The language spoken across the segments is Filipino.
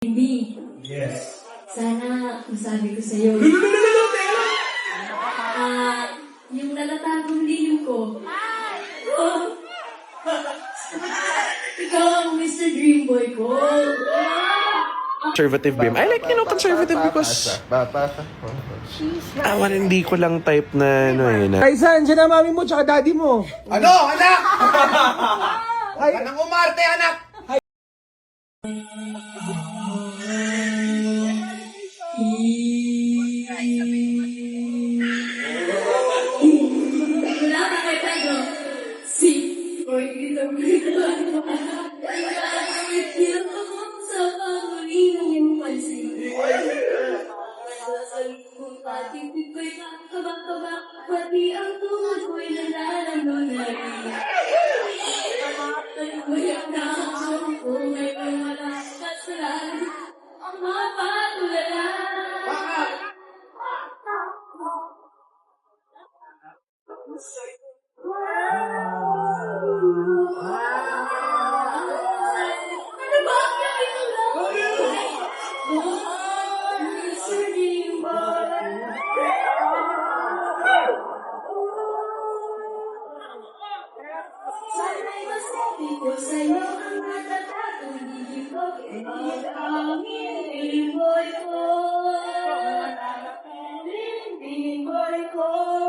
Hindi. Yes. Sana masabi ko sa'yo. Yung nalatagong lihim ko. Oh. Ikaw ang Mr. Dreamboy ko. Conservative beam. I like, conservative because hindi ko lang type na na. Raisa, andyan na mami mo tsaka daddy mo. Ano, anak? Anong umarte, anak? Wala ka kay Pedro. Si, or dito mo ito. Ikakawit niya ako sa panguli ng iyong pansin. Patipid ko'y kakabak-kabak, pati ang tungod ko'y nalalambunan. Mayak na ako kung may wala kasalanan. Ang mapatulala. Ano ba ang nakikita? Mr. Dreamboy. Sana'y masabi ko sa'yo ang natatatong hihim ko. Ang Dreamboy ko. Dreamboy ko.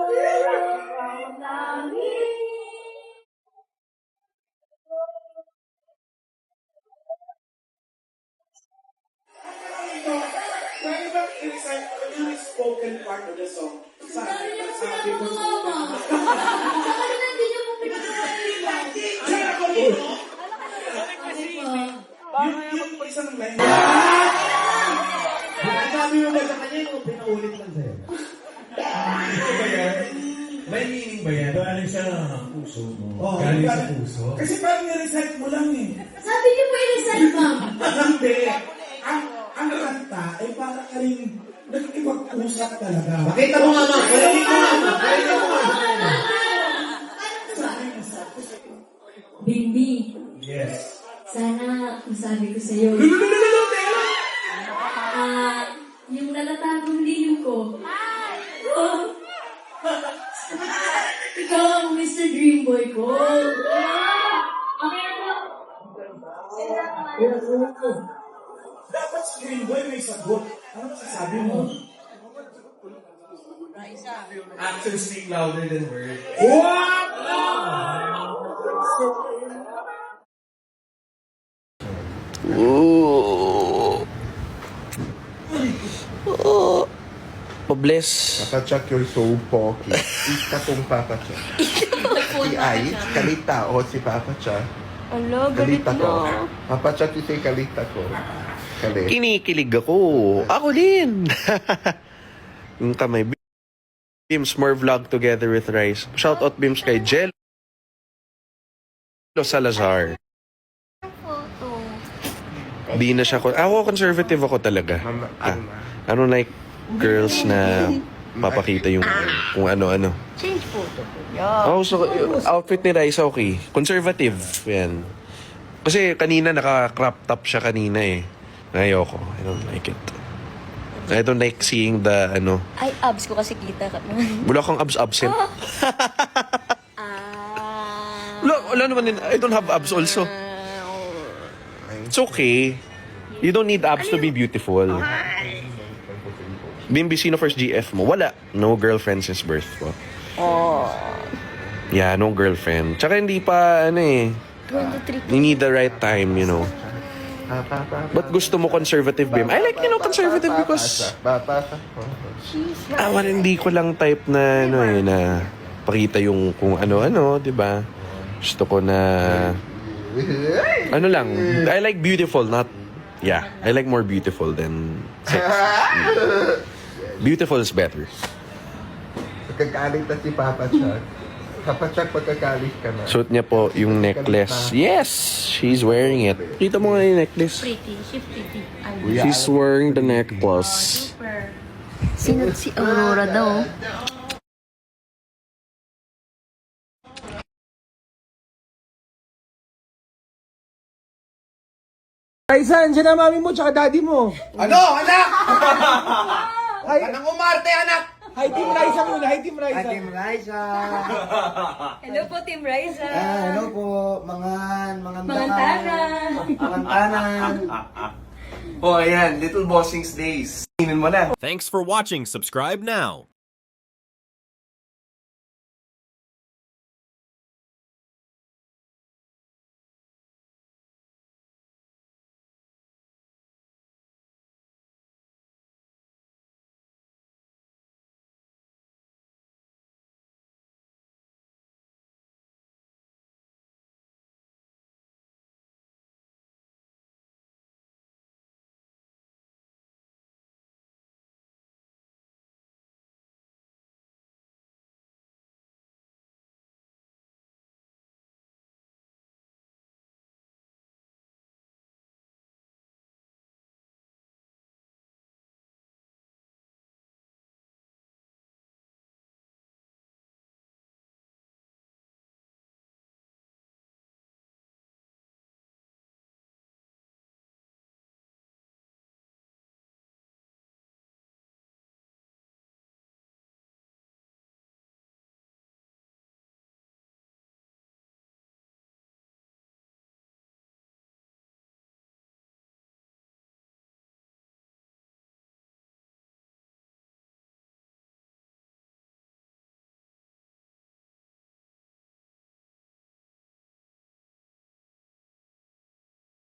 Ang langit. Pwede ba i-recite yung spoken part of the song? Sabi niyo po pinagagawa. Saka rin hindi niyo po pinagagawa. Yung isang line. Sabi mo ba sa kanya yung pinaulit lang sa'yo? Ito ba yan? May meaning ba yan? Galing siya ng puso mo. Oo, Galing sa parang- puso. Kasi parang nirecite mo lang eh. Sabi niyo po i-recite, ma'am. Hindi. Ang kanta ay parang ka rin nag-ibag-usap talaga. Makita mo nga, ma'am. Marinig mo nga, ma'am. Marinig mo nga. Bimbi, Yes. sana masabi ko sa'yo. Yung nalatagong lihim ko. Oh. Ikaw ang Mr. Dreamboy ko. Dapat si Greenboy may sagot. Ano sasabi mo? Actions speak louder than words. What? Ooh. Oh. Pabless. Papa Chuck, you're so poky. Ika tong Papa Chuck. Si Ay, kalita o si Papa Chuck. Alo, galit Kalita ko. na. Papa Chuck, you say kalita ko. Kalit. Kinikilig ako. Ako din. Yung kamay. Beams, more vlog together with Rice. Shout out Beams kay Jello Salazar. Di na siya ako conservative ako talaga. Mama, I don't like girls na papakita yung kung ano-ano. Change photo po. Yeah. Oh, so outfit ni Raisa okay. Conservative. Yan. Kasi kanina naka-crop top siya kanina eh. Ayoko. I don't like it. I don't like seeing the Ay, abs ko kasi kita ka naman. wala kang abs absent. Wala naman din. I don't have abs also. It's okay. You don't need abs to be beautiful. Bimbi, sino first GF mo? Wala. No girlfriend since birth ko. Yeah, no girlfriend. Tsaka hindi pa, 23. you need the right time, But gusto mo conservative, Bim? I like, conservative because hindi ko lang type na, na pakita yung kung ano-ano, di ba? Gusto ko na, I like beautiful, not, I like more beautiful than sex. Beautiful is better. Pagkakalit na si Papa Chuck. Papa Chuck, pagkakalit ka na. Suot niya po yung necklace. Yes! She's wearing it. Kita mo nga yung necklace. Pretty. She's pretty. Ay, She's wearing the necklace. super. Sino si Aurora daw? Raisa, andyan na mami mo tsaka daddy mo. Ano, anak? Huwag ka nang umarte, anak! Hi Team Raisa muna, hi Team Raisa. Team Raisa. Hello po, Team Raisa. Hello po, mga Mangantanan. Mangantanan. Oh, ayan. Little Bossings Days. Tingnan mo na. Thanks for watching. Subscribe now.